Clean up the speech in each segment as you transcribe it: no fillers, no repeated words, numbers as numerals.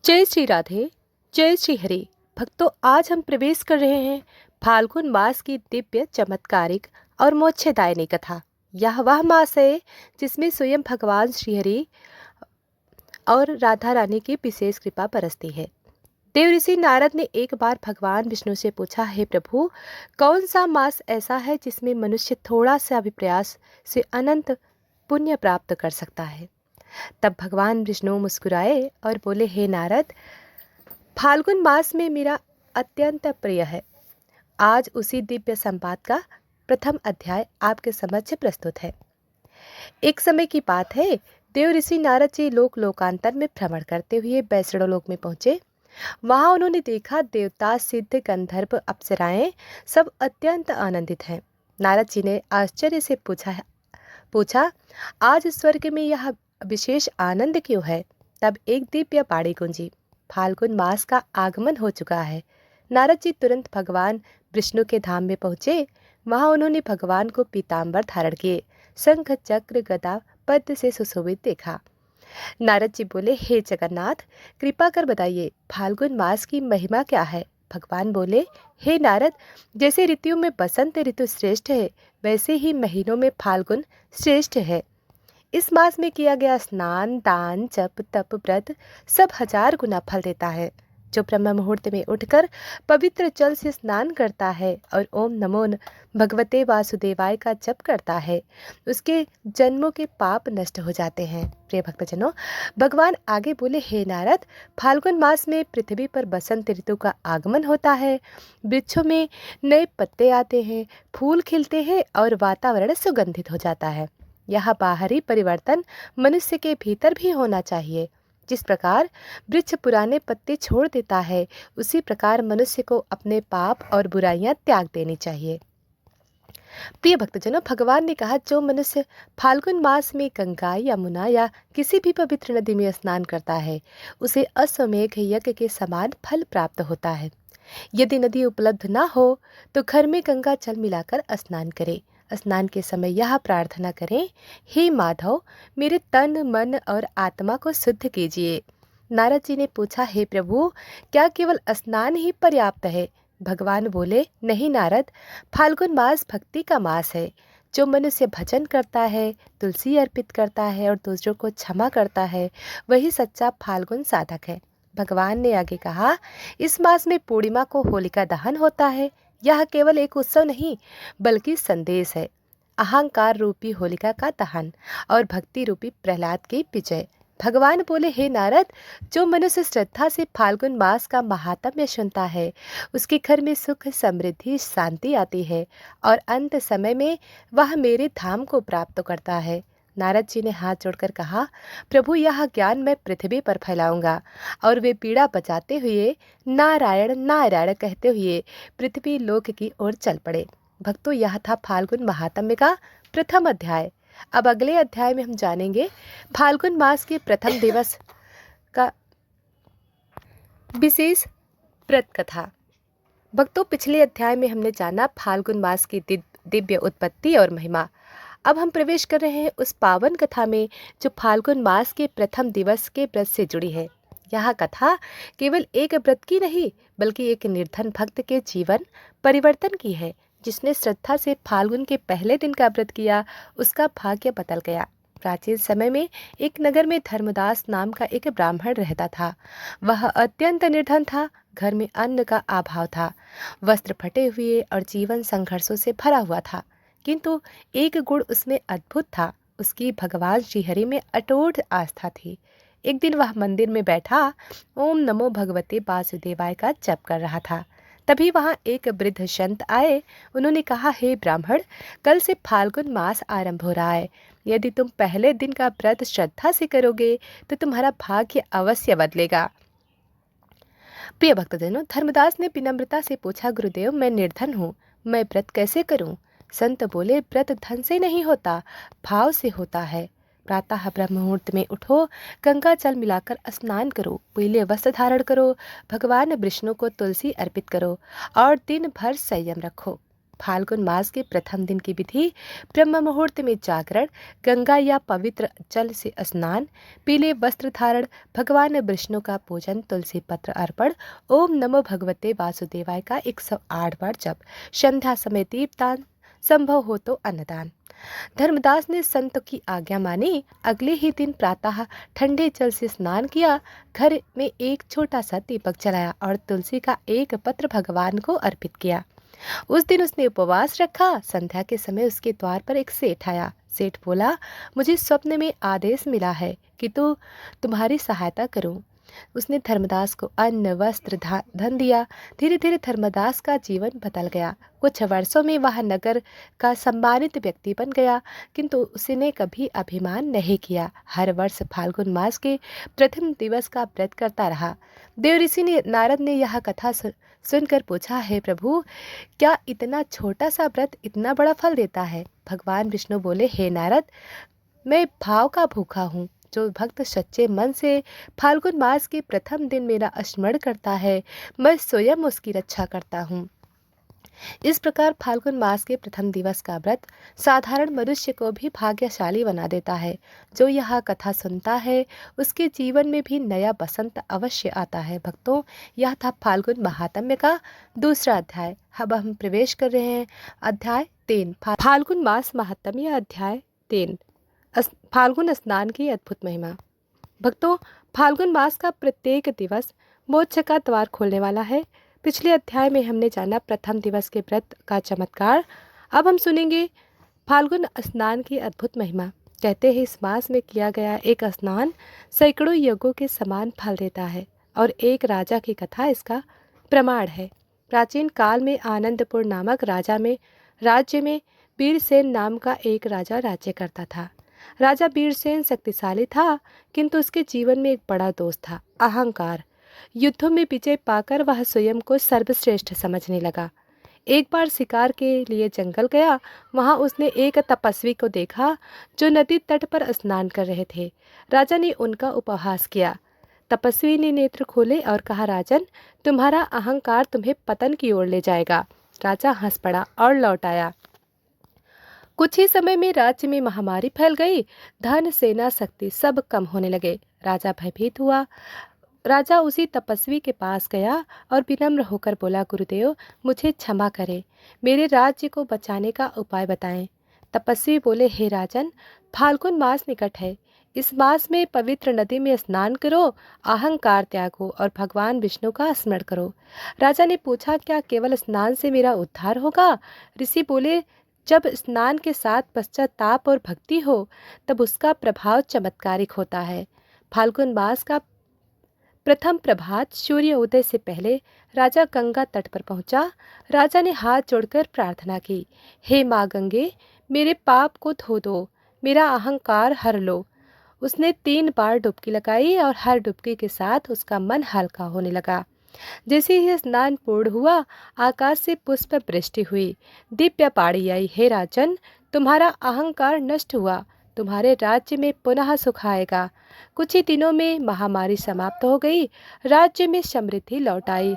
जय श्री राधे। जय श्री हरि। भक्तों, आज हम प्रवेश कर रहे हैं फाल्गुन मास की दिव्य चमत्कारिक और मोक्षदायिनी कथा। यह वह मास है जिसमें स्वयं भगवान श्री हरि और राधा रानी की विशेष कृपा बरसती है। देव ऋषि नारद ने एक बार भगवान विष्णु से पूछा, हे प्रभु, कौन सा मास ऐसा है जिसमें मनुष्य थोड़ा सा भी प्रयास से अनंत पुण्य प्राप्त कर सकता है। तब भगवान विष्णु मुस्कुराए और बोले, हे नारद, फाल्गुन मास में मेरा अत्यंत प्रिय है। आज उसी दिव्य संवाद का प्रथम अध्याय आपके समक्ष प्रस्तुत है। एक समय की बात है, देव ऋषि नारद जी लोकांतर में भ्रमण करते हुए वैष्णव लोक में पहुंचे। वहां उन्होंने देखा देवता, सिद्ध, गंधर्व, अप्सराएं सब अत्यंत आनंदित हैं। नारद जी ने आश्चर्य से पूछा, आज स्वर्ग में यह विशेष आनंद क्यों है? तब एक दिव्य बाणी गूंजी, फाल्गुन मास का आगमन हो चुका है। नारद जी तुरंत भगवान विष्णु के धाम में पहुंचे। वहां उन्होंने भगवान को पीतांबर धारण किए, शंख, चक्र, गदा, पद्म से सुशोभित देखा। नारद जी बोले, हे जगन्नाथ, कृपा कर बताइए, फाल्गुन मास की महिमा क्या है? भगवान बोले, हे नारद, जैसे ऋतुओं में बसंत ऋतु श्रेष्ठ है, वैसे ही महीनों में फाल्गुन श्रेष्ठ है। इस मास में किया गया स्नान, दान, जप, तप, व्रत सब 1000 गुना फल देता है। जो ब्रह्म मुहूर्त में उठकर पवित्र जल से स्नान करता है और ओम नमो भगवते वासुदेवाय का जप करता है, उसके जन्मों के पाप नष्ट हो जाते हैं। प्रिय भक्तजनों, भगवान आगे बोले, हे नारद, फाल्गुन मास में पृथ्वी पर बसंत ऋतु का आगमन होता है। वृक्षों में नए पत्ते आते हैं, फूल खिलते हैं और वातावरण सुगंधित हो जाता है। यह बाहरी परिवर्तन मनुष्य के भीतर भी होना चाहिए। जिस प्रकार वृक्ष पुराने पत्ते छोड़ देता है, उसी प्रकार मनुष्य को अपने पाप और बुराइयां त्याग देनी चाहिए। प्रिय भक्तजनों, भगवान ने कहा, जो मनुष्य फाल्गुन मास में गंगा, यमुना या किसी भी पवित्र नदी में स्नान करता है, उसे अश्वमेघ यज्ञ के समान फल प्राप्त होता है। यदि नदी उपलब्ध ना हो तो घर में गंगा जल मिलाकर स्नान करें। स्नान के समय यह प्रार्थना करें, हे माधव, मेरे तन, मन और आत्मा को शुद्ध कीजिए। नारद जी ने पूछा, हे प्रभु, क्या केवल स्नान ही पर्याप्त है? भगवान बोले, नहीं नारद, फाल्गुन मास भक्ति का मास है। जो मनुष्य भजन करता है, तुलसी अर्पित करता है और दूसरों को क्षमा करता है, वही सच्चा फाल्गुन साधक है। भगवान ने आगे कहा, इस मास में पूर्णिमा को होलिका दहन होता है। यह केवल एक उत्सव नहीं, बल्कि संदेश है, अहंकार रूपी होलिका का दहन और भक्ति रूपी प्रहलाद की विजय। भगवान बोले, हे नारद, जो मनुष्य श्रद्धा से फाल्गुन मास का महात्म्य सुनता है, उसके घर में सुख, समृद्धि, शांति आती है और अंत समय में वह मेरे धाम को प्राप्त करता है। नारद जी ने हाथ जोड़कर कहा, प्रभु, यह ज्ञान मैं पृथ्वी पर फैलाऊंगा। और वे पीड़ा बजाते हुए नारायण नारायण कहते हुए पृथ्वी लोक की ओर चल पड़े। भक्तों, यह था फाल्गुन महात्म्य का प्रथम अध्याय। अब अगले अध्याय में हम जानेंगे फाल्गुन मास के प्रथम दिवस का विशेष व्रत कथा। भक्तों, पिछले अध्याय में हमने जाना फाल्गुन मास की दिव्य उत्पत्ति और महिमा। अब हम प्रवेश कर रहे हैं उस पावन कथा में जो फाल्गुन मास के प्रथम दिवस के व्रत से जुड़ी है। यह कथा केवल एक व्रत की नहीं, बल्कि एक निर्धन भक्त के जीवन परिवर्तन की है। जिसने श्रद्धा से फाल्गुन के पहले दिन का व्रत किया, उसका भाग्य बदल गया। प्राचीन समय में एक नगर में धर्मदास नाम का एक ब्राह्मण रहता था। वह अत्यंत निर्धन था। घर में अन्न का अभाव था, वस्त्र फटे हुए और जीवन संघर्षों से भरा हुआ था। किंतु एक गुण उसमें अद्भुत था, उसकी भगवान श्रीहरि में अटूट आस्था थी। एक दिन वह मंदिर में बैठा ओम नमो भगवते वासुदेवाय का जप कर रहा था। तभी वहां एक वृद्ध संत आए। उन्होंने कहा, हे ब्राह्मण, कल से फाल्गुन मास आरंभ हो रहा है। यदि तुम पहले दिन का व्रत श्रद्धा से करोगे तो तुम्हारा भाग्य अवश्य बदलेगा। प्रिय भक्तजनों, धर्मदास ने विनम्रता से पूछा, गुरुदेव, मैं निर्धन हूँ, मैं व्रत कैसे करूँ? संत बोले, व्रत धन से नहीं होता, भाव से होता है। प्रातः ब्रह्म मुहूर्त में उठो, गंगा जल मिलाकर स्नान करो, पीले वस्त्र धारण करो, भगवान विष्णु को तुलसी अर्पित करो और दिन भर संयम रखो। फाल्गुन मास के प्रथम दिन की विधि: ब्रह्म मुहूर्त में जागरण, गंगा या पवित्र जल से स्नान, पीले वस्त्र धारण, भगवान विष्णु का पूजन, तुलसी पत्र अर्पण, ओम नमो भगवते वासुदेवाय का 108 बार जप, संध्या समय दीपदान, संभव हो तो अन्नदान। धर्मदास ने संत की आज्ञा मानी। अगले ही दिन प्रातः ठंडे जल से स्नान किया, घर में एक छोटा सा दीपक जलाया और तुलसी का एक पत्र भगवान को अर्पित किया। उस दिन उसने उपवास रखा। संध्या के समय उसके द्वार पर एक सेठ आया। सेठ बोला, मुझे स्वप्न में आदेश मिला है कि तुम्हारी सहायता करूं। उसने धर्मदास को अन्न, वस्त्र, धन दिया। धीरे धीरे धर्मदास का जीवन बदल गया। कुछ वर्षों में वह नगर का सम्मानित व्यक्ति बन गया, किंतु उसने कभी अभिमान नहीं किया। हर वर्ष फाल्गुन मास के प्रथम दिवस का व्रत करता रहा। देव ऋषि नारद ने यह कथा सुनकर पूछा, है प्रभु, क्या इतना छोटा सा व्रत इतना बड़ा फल देता है? भगवान विष्णु बोले, हे नारद, मैं भाव का भूखा हूँ। जो भक्त सच्चे मन से फाल्गुन मास के प्रथम दिन मेरा स्मरण करता है, मैं स्वयं उसकी रक्षा करता हूँ। इस प्रकार फाल्गुन मास के प्रथम दिवस का व्रत साधारण मनुष्य को भी भाग्यशाली बना देता है। जो यह कथा सुनता है, उसके जीवन में भी नया बसंत अवश्य आता है। भक्तों, यह था फाल्गुन महात्म्य का दूसरा अध्याय। अब हम प्रवेश कर रहे हैं अध्याय 3, फाल्गुन मास महात्म्य। अध्याय 3, फाल्गुन स्नान की अद्भुत महिमा। भक्तों, फाल्गुन मास का प्रत्येक दिवस मोक्ष का द्वार खोलने वाला है। पिछले अध्याय में हमने जाना प्रथम दिवस के व्रत का चमत्कार। अब हम सुनेंगे फाल्गुन स्नान की अद्भुत महिमा। कहते हैं, इस मास में किया गया एक स्नान सैकड़ों यज्ञों के समान फल देता है और एक राजा की कथा इसका प्रमाण है। प्राचीन काल में आनंदपुर नामक राज्य में वीरसेन नाम का एक राजा राज्य करता था। राजा वीरसेन शक्तिशाली था, किंतु उसके जीवन में एक बड़ा दोष था, अहंकार। युद्धों में विजय पाकर वह स्वयं को सर्वश्रेष्ठ समझने लगा। एक बार शिकार के लिए जंगल गया। वहां उसने एक तपस्वी को देखा जो नदी तट पर स्नान कर रहे थे। राजा ने उनका उपहास किया। तपस्वी ने नेत्र खोले और कहा, राजन, तुम्हारा अहंकार तुम्हें पतन की ओर ले जाएगा। राजा हंस पड़ा और लौट आया। कुछ ही समय में राज्य में महामारी फैल गई। धन, सेना, शक्ति सब कम होने लगे। राजा भयभीत हुआ। राजा उसी तपस्वी के पास गया और विनम्र होकर बोला, गुरुदेव, मुझे क्षमा करें, मेरे राज्य को बचाने का उपाय बताएं। तपस्वी बोले, हे राजन, फाल्गुन मास निकट है। इस मास में पवित्र नदी में स्नान करो, अहंकार त्यागो और भगवान विष्णु का स्मरण करो। राजा ने पूछा, क्या केवल स्नान से मेरा उद्धार होगा? ऋषि बोले, जब स्नान के साथ पश्चाताप और भक्ति हो, तब उसका प्रभाव चमत्कारिक होता है। फाल्गुन मास का प्रथम प्रभात सूर्य उदय से पहले राजा गंगा तट पर पहुंचा। राजा ने हाथ जोड़कर प्रार्थना की, हे माँ गंगे, मेरे पाप को धो दो, मेरा अहंकार हर लो। उसने 3 बार डुबकी लगाई और हर डुबकी के साथ उसका मन हल्का होने लगा। जैसे ही स्नान पूर्ण हुआ, आकाश से पुष्प वृष्टि हुई। दिव्य बाणी आई, हे राजन, तुम्हारा अहंकार नष्ट हुआ, तुम्हारे राज्य में पुनः सुख आएगा। कुछ ही दिनों में महामारी समाप्त हो गई। राज्य में समृद्धि लौट आई।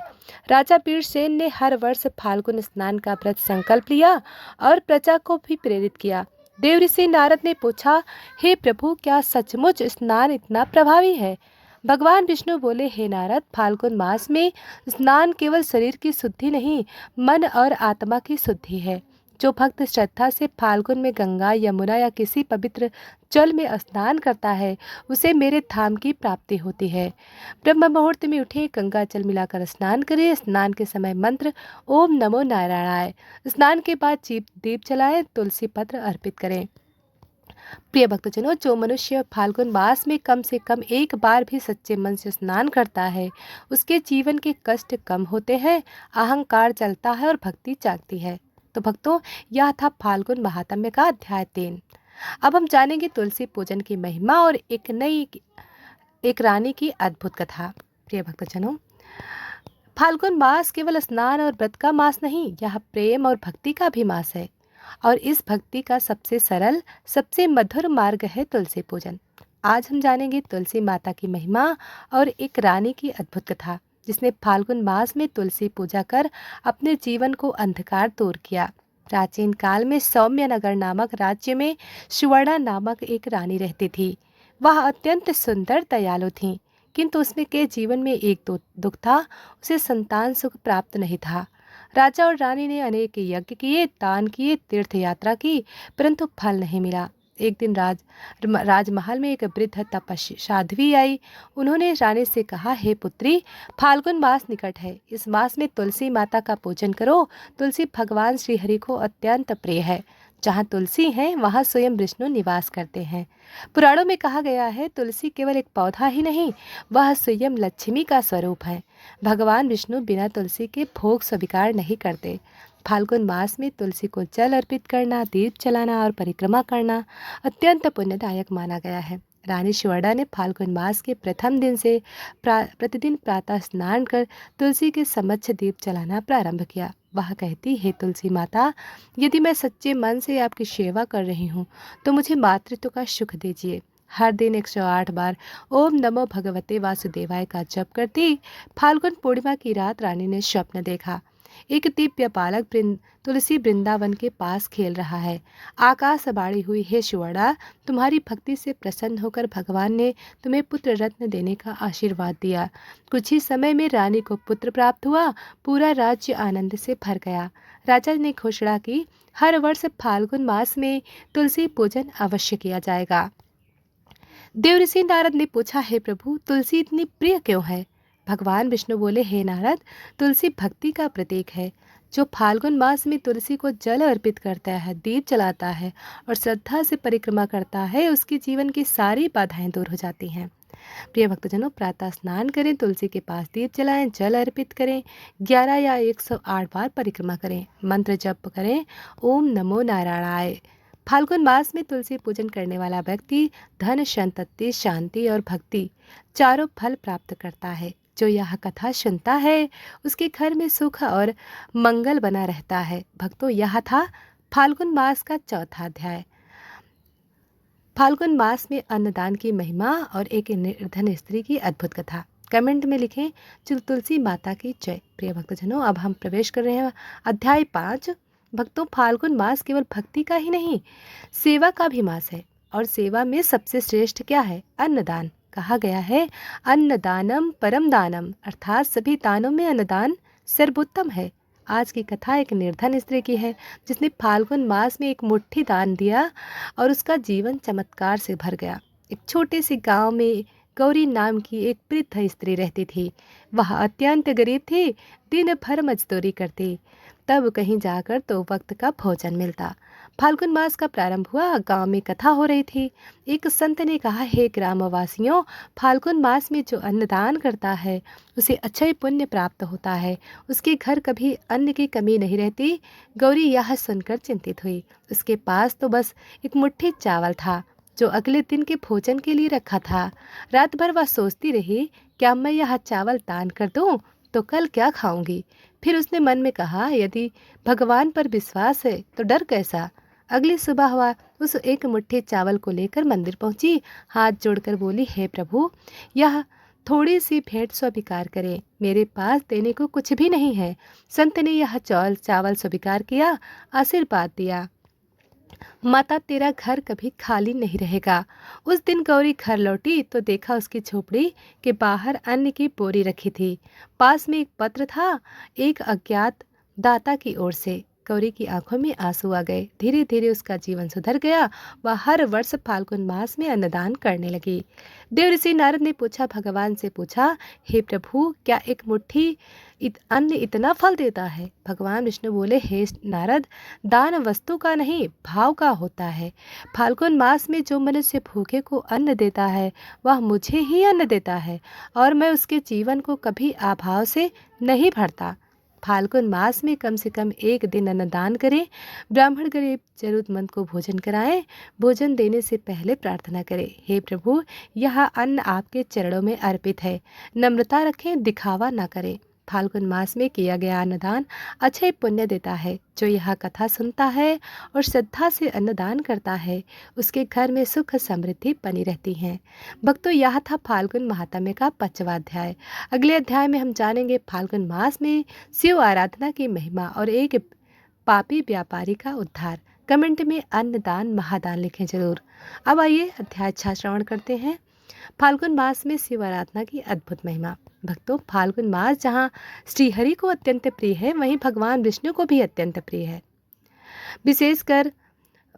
राजा वीरसेन ने हर वर्ष फाल्गुन स्नान का व्रत संकल्प लिया और प्रजा को भी प्रेरित किया। देव ऋषि नारद ने पूछा, हे प्रभु, क्या सचमुच स्नान इतना प्रभावी है? भगवान विष्णु बोले, हे नारद, फाल्गुन मास में स्नान केवल शरीर की शुद्धि नहीं, मन और आत्मा की शुद्धि है। जो भक्त श्रद्धा से फाल्गुन में गंगा, यमुना या किसी पवित्र जल में स्नान करता है, उसे मेरे धाम की प्राप्ति होती है। ब्रह्म मुहूर्त में उठे, गंगा जल मिलाकर स्नान करें। स्नान के समय मंत्र ओम नमो नारायणाय। स्नान के बाद दीप जलाएं, तुलसी पत्र अर्पित करें। प्रिय भक्तजनों, जो मनुष्य फाल्गुन मास में कम से कम एक बार भी सच्चे मन से स्नान करता है, उसके जीवन के कष्ट कम होते हैं, अहंकार जलता है और भक्ति जागती है। तो भक्तों, यह था फाल्गुन महात्म्य का अध्याय 3। अब हम जानेंगे तुलसी पूजन की महिमा और एक रानी की अद्भुत कथा। प्रिय भक्तजनों, फाल्गुन मास केवल स्नान और व्रत का मास नहीं, यह प्रेम और भक्ति का भी मास है। और इस भक्ति का सबसे सरल, सबसे मधुर मार्ग है तुलसी पूजन। आज हम जानेंगे तुलसी माता की महिमा और एक रानी की अद्भुत कथा, जिसने फाल्गुन मास में तुलसी पूजा कर अपने जीवन को अंधकार दूर किया। प्राचीन काल में सौम्य नगर नामक राज्य में सुवर्णा नामक एक रानी रहती थी। वह अत्यंत सुंदर दयालु थी, किंतु उसमें के जीवन में एक दुख था, उसे संतान सुख प्राप्त नहीं था। राजा और रानी ने अनेक यज्ञ किए, दान किए, तीर्थ यात्रा की, परंतु फल नहीं मिला। एक दिन राजमहल में एक वृद्ध तपस्वी साध्वी आई। उन्होंने रानी से कहा, हे पुत्री, फाल्गुन मास निकट है। इस मास में तुलसी माता का पूजन करो। तुलसी भगवान श्री हरि को अत्यंत प्रिय है। जहाँ तुलसी है वहाँ स्वयं विष्णु निवास करते हैं। पुराणों में कहा गया है, तुलसी केवल एक पौधा ही नहीं, वह स्वयं लक्ष्मी का स्वरूप है। भगवान विष्णु बिना तुलसी के भोग स्वीकार नहीं करते। फाल्गुन मास में तुलसी को जल अर्पित करना, दीप जलाना और परिक्रमा करना अत्यंत पुण्यदायक माना गया है। रानी सुवर्णा ने फाल्गुन मास के प्रथम दिन से प्रतिदिन प्रातः स्नान कर तुलसी के समक्ष दीप जलाना प्रारंभ किया। वह कहती, हे तुलसी माता, यदि मैं सच्चे मन से आपकी सेवा कर रही हूँ तो मुझे मातृत्व का सुख दीजिए। हर दिन 108 बार ओम नमो भगवते वासुदेवाय का जप करती। फाल्गुन पूर्णिमा की रात रानी ने स्वप्न देखा। एक दिव्य बालक तुलसी वृंदावन के पास खेल रहा है। आकाशवाणी हुई, हे सुवर्णा, तुम्हारी भक्ति से प्रसन्न होकर भगवान ने तुम्हें पुत्र रत्न देने का आशीर्वाद दिया। कुछ ही समय में रानी को पुत्र प्राप्त हुआ। पूरा राज्य आनंद से भर गया। राजा ने घोषणा की, हर वर्ष फाल्गुन मास में तुलसी पूजन अवश्य किया जाएगा। देवऋषि नारद ने पूछा, हे प्रभु, तुलसी इतनी प्रिय क्यों है? भगवान विष्णु बोले, हे नारद, तुलसी भक्ति का प्रतीक है। जो फाल्गुन मास में तुलसी को जल अर्पित करता है, दीप जलाता है और श्रद्धा से परिक्रमा करता है, उसके जीवन की सारी बाधाएं दूर हो जाती हैं। प्रिय भक्तजनों, प्रातः स्नान करें, तुलसी के पास दीप जलाएं, जल अर्पित करें, 11 या 108 बार परिक्रमा करें, मंत्र जप करें, ओम नमो नारायणाय। फाल्गुन मास में तुलसी पूजन करने वाला व्यक्ति धन, संपत्ति, शांति और भक्ति चारों फल प्राप्त करता है। जो यह कथा सुनता है उसके घर में सुख और मंगल बना रहता है। भक्तों, यह था फाल्गुन मास का चौथा अध्याय। फाल्गुन मास में अन्नदान की महिमा और एक निर्धन स्त्री की अद्भुत कथा। कमेंट में लिखें, तुलसी माता की जय। प्रिय भक्तजनों, अब हम प्रवेश कर रहे हैं अध्याय 5। भक्तों, फाल्गुन मास केवल भक्ति का ही नहीं, सेवा का भी मास है। और सेवा में सबसे श्रेष्ठ क्या है? अन्नदान। कहा गया है, अन्नदानम परम दानम, अर्थात सभी दानों में अन्नदान सर्वोत्तम है। आज की कथा एक निर्धन स्त्री की है जिसने फाल्गुन मास में एक मुट्ठी दान दिया और उसका जीवन चमत्कार से भर गया। एक छोटे से गांव में गौरी नाम की एक वृद्ध स्त्री रहती थी। वह अत्यंत गरीब थी, दिन भर मजदूरी करती, तब कहीं जाकर तो वक्त का भोजन मिलता। फाल्गुन मास का प्रारंभ हुआ। गांव में कथा हो रही थी। एक संत ने कहा, हे ग्रामवासियों, फाल्गुन मास में जो अन्नदान करता है उसे अक्षय पुण्य प्राप्त होता है। उसके घर कभी अन्न की कमी नहीं रहती। गौरी यह सुनकर चिंतित हुई। उसके पास तो बस एक मुट्ठी चावल था जो अगले दिन के भोजन के लिए रखा था। रात भर वह सोचती रही, क्या मैं यह चावल दान कर दूं तो कल क्या खाऊंगी? फिर उसने मन में कहा, यदि भगवान पर विश्वास है तो डर कैसा। अगली सुबह हुआ, उस एक मुट्ठी चावल को लेकर मंदिर पहुंची। हाथ जोड़कर बोली, हे प्रभु, यह थोड़ी सी भेंट स्वीकार करें, मेरे पास देने को कुछ भी नहीं है। संत ने यह चावल स्वीकार किया, आशीर्वाद दिया, माता तेरा घर कभी खाली नहीं रहेगा। उस दिन गौरी घर लौटी तो देखा उसकी झोपड़ी के बाहर अन्न की बोरी रखी थी। पास में एक पत्र था, एक अज्ञात दाता की ओर से। गौरी की आंखों में आंसू आ गए। धीरे धीरे उसका जीवन सुधर गया। वह हर वर्ष फाल्गुन मास में अन्नदान करने लगी। देवऋषि नारद ने भगवान से पूछा, हे प्रभु, क्या एक मुट्ठी अन्न इतना फल देता है? भगवान विष्णु बोले, हे नारद, दान वस्तु का नहीं, भाव का होता है। फाल्गुन मास में जो मनुष्य भूखे को अन्न देता है वह मुझे ही अन्न देता है और मैं उसके जीवन को कभी अभाव से नहीं भरता। फाल्गुन मास में कम से कम एक दिन अन्नदान करें। ब्राह्मण गरीब जरूरतमंद को भोजन कराएं। भोजन देने से पहले प्रार्थना करें, हे प्रभु, यह अन्न आपके चरणों में अर्पित है। नम्रता रखें, दिखावा न करें। फाल्गुन मास में किया गया अन्नदान अक्षय पुण्य देता है। जो यह कथा सुनता है और श्रद्धा से अन्नदान करता है उसके घर में सुख समृद्धि बनी रहती है। भक्तों, यह था फाल्गुन महात्म्य का 5वां अध्याय। अगले अध्याय में हम जानेंगे फाल्गुन मास में शिव आराधना की महिमा और एक पापी व्यापारी का उद्धार। कमेंट में अन्नदान महादान लिखें जरूर। अब आइए अध्याय 6 श्रवण करते हैं। फाल्गुन मास में शिव आराधना की अद्भुत महिमा। भक्तों, फाल्गुन मास जहाँ श्रीहरि को अत्यंत प्रिय है, वहीं भगवान विष्णु को भी अत्यंत प्रिय है। विशेषकर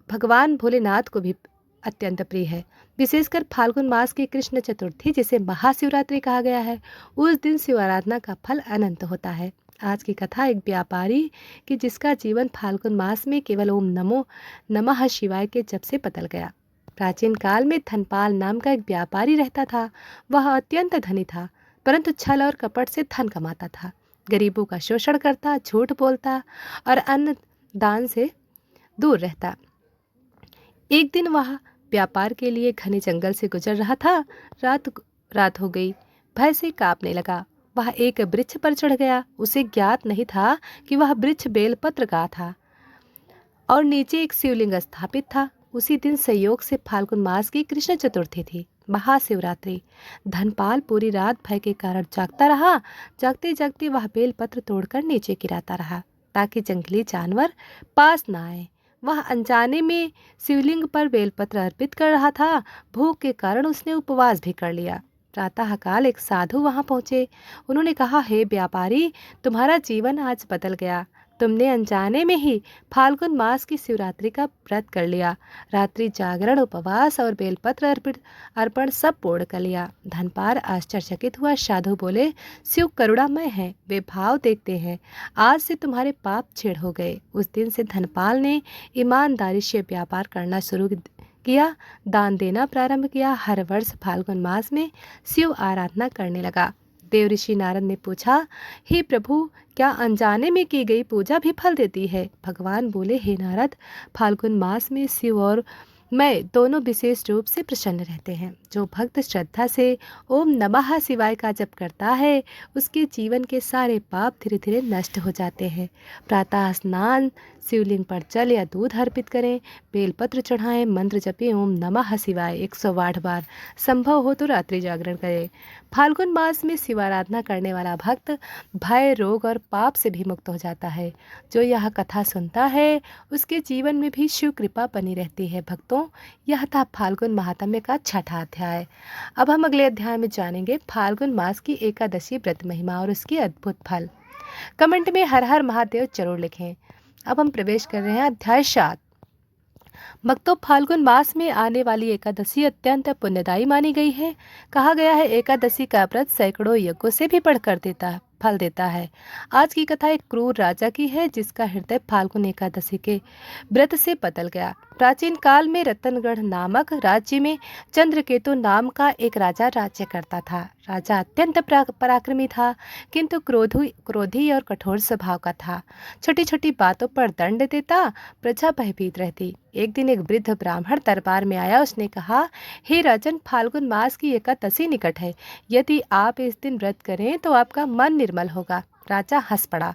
भगवान भोलेनाथ को भी अत्यंत प्रिय है। विशेषकर फाल्गुन मास की कृष्ण चतुर्थी, जिसे महाशिवरात्रि कहा गया है, उस दिन शिव आराधना का फल अनंत होता है। आज की कथा एक व्यापारी की, जिसका जीवन फाल्गुन मास में केवल ओम नमो नमः शिवाय के जप से बदल गया। प्राचीन काल में धनपाल नाम का एक व्यापारी रहता था। वह अत्यंत धनी था, परंतु छल और कपट से धन कमाता था। गरीबों का शोषण करता, झूठ बोलता और अन्न दान से दूर रहता। एक दिन वह व्यापार के लिए घने जंगल से गुजर रहा था। रात हो गई। भय से कांपने लगा। वह एक वृक्ष पर चढ़ गया। उसे ज्ञात नहीं था कि वह वृक्ष बेलपत्र का था और नीचे एक शिवलिंग स्थापित था। उसी दिन संयोग से फाल्गुन मास की कृष्ण चतुर्थी थी, महाशिवरात्रि। धनपाल पूरी रात भय के कारण जागता रहा। जागते जागते वह बेलपत्र तोड़कर नीचे गिराता रहा, ताकि जंगली जानवर पास न आए। वह अनजाने में शिवलिंग पर बेलपत्र अर्पित कर रहा था। भूख के कारण उसने उपवास भी कर लिया। प्रातःकाल एक साधु वहां पहुंचे। उन्होंने कहा, हे व्यापारी, तुम्हारा जीवन आज बदल गया। तुमने अनजाने में ही फाल्गुन मास की शिवरात्रि का व्रत कर लिया। रात्रि जागरण, उपवास और बेलपत्र अर्पण सब पूर्ण कर लिया। धनपाल आश्चर्यचकित हुआ। साधु बोले, शिव करुणामय है, वे भाव देखते हैं। आज से तुम्हारे पाप छेड़ हो गए। उस दिन से धनपाल ने ईमानदारी से व्यापार करना शुरू किया, दान देना प्रारंभ किया। हर वर्ष फाल्गुन मास में शिव आराधना करने लगा। देव ऋषि नारद ने पूछा, हे प्रभु, क्या अनजाने में की गई पूजा भी फल देती है? भगवान बोले, हे नारद, फाल्गुन मास में शिव और मैं दोनों विशेष रूप से प्रसन्न रहते हैं। जो भक्त श्रद्धा से ओम नमः शिवाय का जप करता है, उसके जीवन के सारे पाप धीरे धीरे नष्ट हो जाते हैं। प्रातः स्नान, शिवलिंग पर जल या दूध अर्पित करें, बेलपत्र चढ़ाएं, मंत्र जपें ओम नमः शिवाय 108 बार। संभव हो तो रात्रि जागरण करें। फाल्गुन मास में शिवाराधना करने वाला भक्त भय, रोग और पाप से भी मुक्त हो जाता है। जो यह कथा सुनता है, उसके जीवन में भी शिव कृपा बनी रहती है। भक्तों, यह था फाल्गुन महात्म्य का 6वां अध्याय। अब हम अगले अध्याय में जानेंगे फाल्गुन मास की एकादशी व्रत महिमा और उसकी अद्भुत फल। कमेंट में हर हर महादेव जरूर लिखें। अब हम प्रवेश कर रहे हैं अध्याय 7। भक्तों, फाल्गुन मास में आने वाली एकादशी अत्यंत पुण्यदायी मानी गई है। कहा गया है, एकादशी का व्रत सैकड़ों यज्ञों से भी बढ़कर फल देता है। आज की कथा एक क्रूर राजा की है, जिसका हृदय फाल्गुन एकादशी के व्रत से बदल गया। प्राचीन काल में रतनगढ़ नामक राज्य में चंद्रकेतु नाम का एक राजा राज्य करता था। राजा अत्यंत पराक्रमी था, किंतु क्रोधी और कठोर स्वभाव का था। छोटी छोटी बातों पर दंड देता, प्रजा भयभीत रहती। एक दिन एक वृद्ध ब्राह्मण दरबार में आया। उसने कहा, हे राजन, फाल्गुन मास की एकादशी निकट है। यदि आप इस दिन व्रत करें तो आपका मन निर्मल होगा। राजा हंस पड़ा।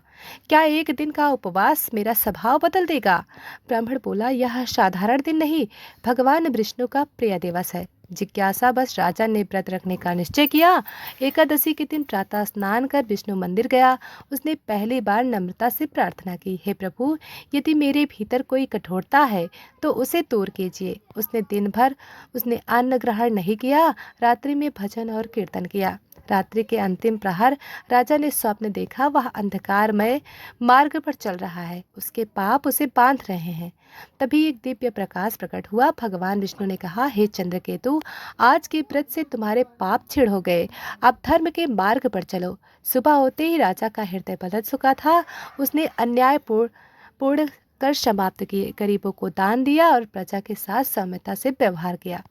क्या एक दिन का उपवास मेरा स्वभाव बदल देगा? ब्राह्मण बोला, यह साधारण दिन नहीं, भगवान विष्णु का प्रिय दिवस है। जिज्ञासा बस राजा ने व्रत रखने का निश्चय किया। एकादशी के दिन प्रातः स्नान कर विष्णु मंदिर गया। उसने पहली बार नम्रता से प्रार्थना की, हे प्रभु, यदि मेरे भीतर कोई कठोरता है तो उसे दूर कीजिए। दिन भर उसने अन्न ग्रहण नहीं किया। रात्रि में भजन और कीर्तन किया। रात्रि के अंतिम प्रहर राजा ने स्वप्न देखा। वह अंधकारमय मार्ग पर चल रहा है, उसके पाप उसे बांध रहे हैं। तभी एक दिव्य प्रकाश प्रकट हुआ। भगवान विष्णु ने कहा, हे चंद्रकेतु, आज के व्रत से तुम्हारे पाप छिड़ हो गए। अब धर्म के मार्ग पर चलो। सुबह होते ही राजा का हृदय बदल चुका था। उसने अन्याय पूर्ण कर समाप्त किए, गरीबों को दान दिया और प्रजा के साथ सौम्यता से व्यवहार किया।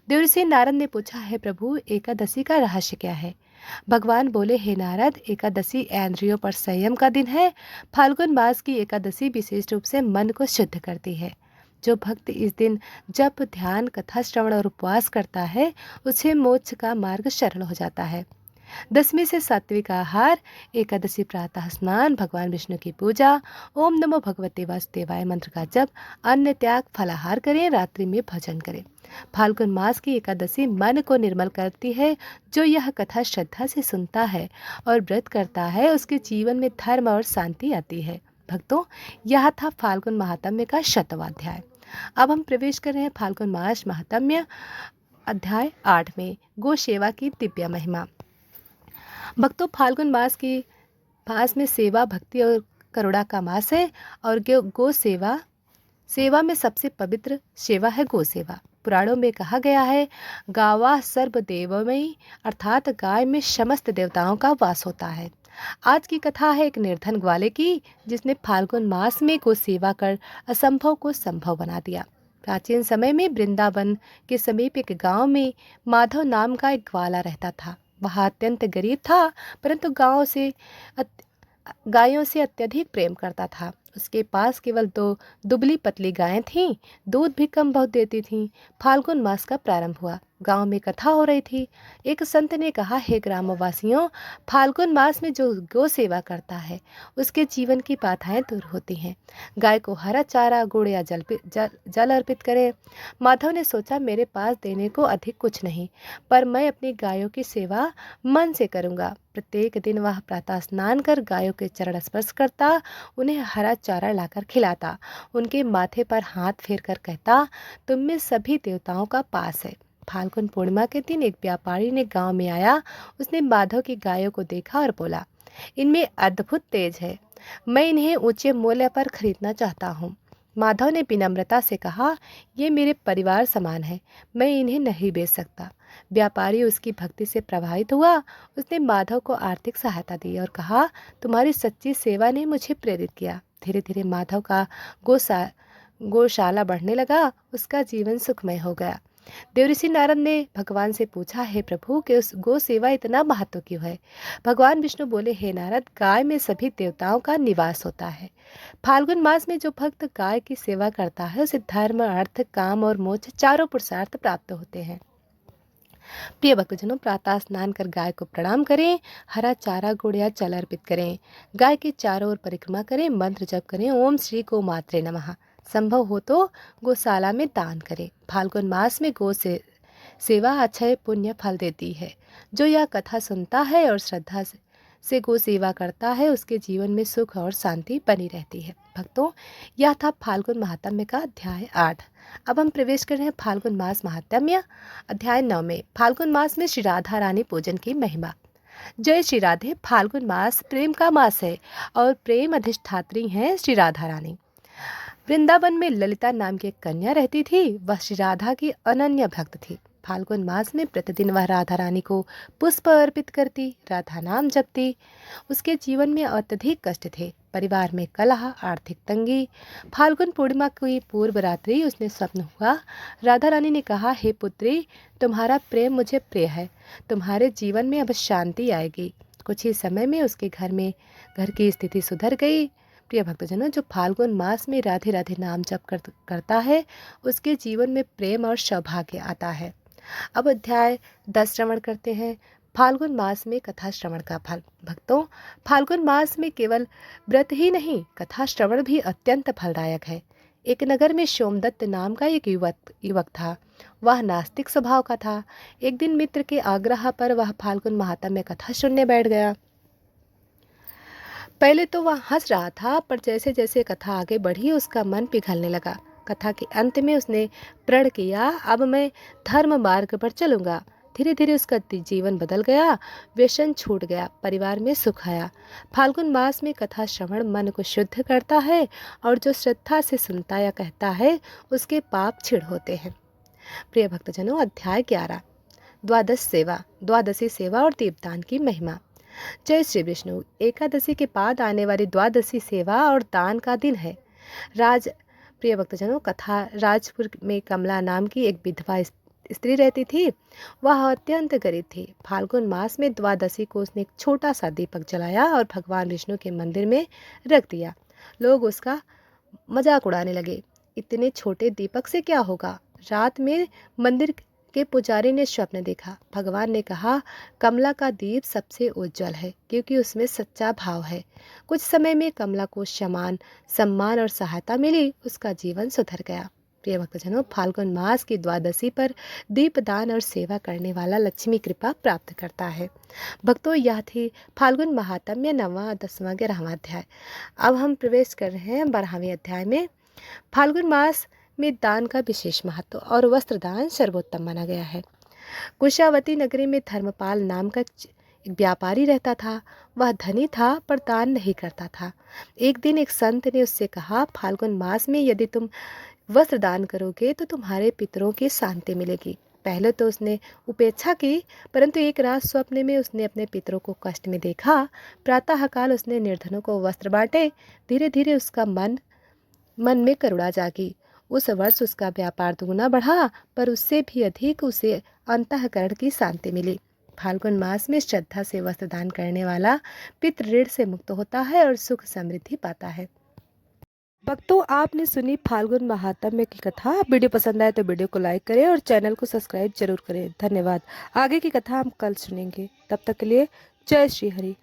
देवर्षि नारद ने पूछा, है प्रभु, एकादशी का रहस्य क्या है? भगवान बोले, हे नारद, एकादशी इंद्रियों पर संयम का दिन है। फाल्गुन मास की एकादशी विशेष रूप से मन को शुद्ध करती है। जो भक्त इस दिन जप, ध्यान, कथा श्रवण और उपवास करता है, उसे मोक्ष का मार्ग सरल हो जाता है। 10वीं से सात्विक आहार, एकादशी प्रातः स्नान, भगवान विष्णु की पूजा, ओम नमो भगवते वासुदेवाय मंत्र का जप, अन्न त्याग, फलाहार करें, रात्रि में भजन करें। फाल्गुन मास की एकादशी मन को निर्मल करती है। जो यह कथा श्रद्धा से सुनता है और व्रत करता है, उसके जीवन में धर्म और शांति आती है। भक्तों, यह था फाल्गुन महात्म्य का 100वां अध्याय। अब हम प्रवेश कर रहे हैं फाल्गुन मास महात्म्य अध्याय 8 में, गो सेवा की दिव्य महिमा। भक्तों, फाल्गुन मास में सेवा, भक्ति और करुणा का मास है और गो सेवा सेवा में सबसे पवित्र सेवा है गो सेवा। पुराणों में कहा गया है, गावा सर्वदेवमयी, अर्थात गाय में समस्त देवताओं का वास होता है। आज की कथा है एक निर्धन ग्वाले की, जिसने फाल्गुन मास में गो सेवा कर असंभव को संभव बना दिया। प्राचीन समय में वृंदावन के समीप एक गांव में माधव नाम का एक ग्वाला रहता था। वह अत्यंत गरीब था, परंतु गायों से अत्यधिक प्रेम करता था। उसके पास केवल 2 दुबली पतली गायें थीं, दूध भी कम बहुत देती थीं। फाल्गुन मास का प्रारंभ हुआ। गांव में कथा हो रही थी। एक संत ने कहा, हे ग्रामवासियों, फाल्गुन मास में जो गो सेवा करता है उसके जीवन की बाधाएं दूर होती हैं। गाय को हरा चारा, गुड़ या जल अर्पित करें। माधव ने सोचा, मेरे पास देने को अधिक कुछ नहीं, पर मैं अपनी गायों की सेवा मन से करूंगा। प्रत्येक दिन वह प्रातः स्नान कर गायों के चरण स्पर्श करता, उन्हें हरा चारा लाकर खिलाता, उनके माथे पर हाथ फेर कर कहता, तुम में सभी देवताओं का पास है। फाल्गुन पूर्णिमा के दिन एक व्यापारी ने गांव में आया। उसने माधव की गायों को देखा और बोला, इनमें अद्भुत तेज है, मैं इन्हें ऊंचे मूल्य पर खरीदना चाहता हूँ। माधव ने विनम्रता से कहा, ये मेरे परिवार समान है, मैं इन्हें नहीं बेच सकता। व्यापारी उसकी भक्ति से प्रभावित हुआ। उसने माधव को आर्थिक सहायता दी और कहा, तुम्हारी सच्ची सेवा ने मुझे प्रेरित किया। धीरे धीरे माधव का गौशाला बढ़ने लगा। उसका जीवन सुखमय हो गया। देवऋषि नारद ने भगवान से पूछा, हे प्रभु, कि उस गो सेवा इतना महत्व क्यों है? भगवान विष्णु बोले, हे नारद, गाय में सभी देवताओं का निवास होता है। फाल्गुन मास में जो भक्त गाय की सेवा करता है उसे धर्म, अर्थ, काम और मोक्ष चारों पुरुषार्थ प्राप्त होते हैं। प्रिय भक्तजनों, प्रातः स्नान कर गाय को प्रणाम करें, हरा चारा, गुड़ या जल अर्पित करें, गाय के चारों ओर परिक्रमा करें, मंत्र जप करें, ओम श्री गो मात्रे नमः। संभव हो तो गौशाला में दान करें। फाल्गुन मास में सेवा अक्षय पुण्य फल देती है। जो यह कथा सुनता है और श्रद्धा से गो सेवा करता है, उसके जीवन में सुख और शांति बनी रहती है। भक्तों, यह था फाल्गुन महात्म्य का अध्याय 8। अब हम प्रवेश कर रहे हैं फाल्गुन मास महात्म्य अध्याय 9 में, फाल्गुन मास में श्री राधा रानी पूजन की महिमा। जय श्री राधे। फाल्गुन मास प्रेम का मास है और प्रेम अधिष्ठात्री हैं श्री राधा रानी। वृंदावन में ललिता नाम की एक कन्या रहती थी। वह श्री राधा की अनन्य भक्त थी। फाल्गुन मास में प्रतिदिन वह राधा रानी को पुष्प अर्पित करती, राधा नाम जपती। उसके जीवन में अत्यधिक कष्ट थे, परिवार में कलह, आर्थिक तंगी। फाल्गुन पूर्णिमा की पूर्व रात्रि उसने स्वप्न हुआ। राधा रानी ने कहा, हे पुत्री, तुम्हारा प्रेम मुझे प्रिय है, तुम्हारे जीवन में अब शांति आएगी। कुछ ही समय में उसके घर की स्थिति सुधर गई। प्रिय भक्तजनों, जो फाल्गुन मास में राधे राधे नाम जप करता है उसके जीवन में प्रेम और सौभाग्य आता है। अब अध्याय 10 श्रवण करते हैं, फाल्गुन मास में कथा श्रवण का फल। भक्तों, फाल्गुन मास में केवल व्रत ही नहीं, कथा श्रवण भी अत्यंत फलदायक है। एक नगर में सोमदत्त नाम का एक युवक था। वह नास्तिक स्वभाव का था। एक दिन मित्र के आग्रह पर वह फाल्गुन महात्म्य कथा सुनने बैठ गया। पहले तो वह हंस रहा था, पर जैसे जैसे कथा आगे बढ़ी उसका मन पिघलने लगा। कथा के अंत में उसने प्रण किया, अब मैं धर्म मार्ग पर चलूंगा। धीरे धीरे उसका जीवन बदल गया, व्यसन छूट गया, परिवार में सुख आया। फाल्गुन मास में कथा श्रवण मन को शुद्ध करता है और जो श्रद्धा से सुनता या कहता है उसके पाप छिड़ होते हैं। प्रिय भक्तजनों, अध्याय 11, द्वादशी सेवा और दीपदान की महिमा। जय श्री विष्णु। एकादशी के बाद आने वाली द्वादशी सेवा और दान का दिन है। प्रिय भक्तजनों, कथा राजपुर में कमला नाम की एक विधवा स्त्री रहती थी। वह अत्यंत गरीब थी। फाल्गुन मास में द्वादशी को उसने एक छोटा सा दीपक जलाया और भगवान विष्णु के मंदिर में रख दिया। लोग उसका मजाक उड़ाने लगे, इतने छोटे दीपक से क्या होगा? रात में मंदिर के पुजारी ने स्वप्न देखा। भगवान ने कहा, कमला का दीप सबसे उज्जवल है क्योंकि उसमें सच्चा भाव है। कुछ समय में कमला को सम्मान और सहायता मिली। उसका जीवन सुधर गया। प्रिय भक्तजनों, फाल्गुन मास की द्वादशी पर दीपदान और सेवा करने वाला लक्ष्मी कृपा प्राप्त करता है। भक्तों, यह थी फाल्गुन महात्म्य 9वां 10वां 11वां अध्याय। अब हम प्रवेश कर रहे हैं 12वें अध्याय में। फाल्गुन मास में दान का विशेष महत्व और वस्त्र दान सर्वोत्तम माना गया है। कुशावती नगरी में धर्मपाल नाम का एक व्यापारी रहता था। वह धनी था पर दान नहीं करता था। एक दिन एक संत ने उससे कहा, फाल्गुन मास में यदि तुम वस्त्र दान करोगे तो तुम्हारे पितरों की शांति मिलेगी। पहले तो उसने उपेक्षा की, परंतु एक रात स्वप्न में उसने अपने पितरों को कष्ट में देखा। प्रातःकाल उसने निर्धनों को वस्त्र बांटे। धीरे धीरे उसका मन में करुणा जागी। उस वर्ष उसका व्यापार दुगुना बढ़ा, पर उससे भी अधिक उसे अंतःकरण की शांति मिली। फाल्गुन मास में श्रद्धा से वस्त्र दान करने वाला पितृ ऋण से मुक्त होता है और सुख समृद्धि पाता है। भक्तों, आपने सुनी फाल्गुन महात्म्य की कथा। वीडियो पसंद आए तो वीडियो को लाइक करें और चैनल को सब्सक्राइब जरूर करें। धन्यवाद। आगे की कथा हम कल सुनेंगे। तब तक के लिए जय श्री हरि।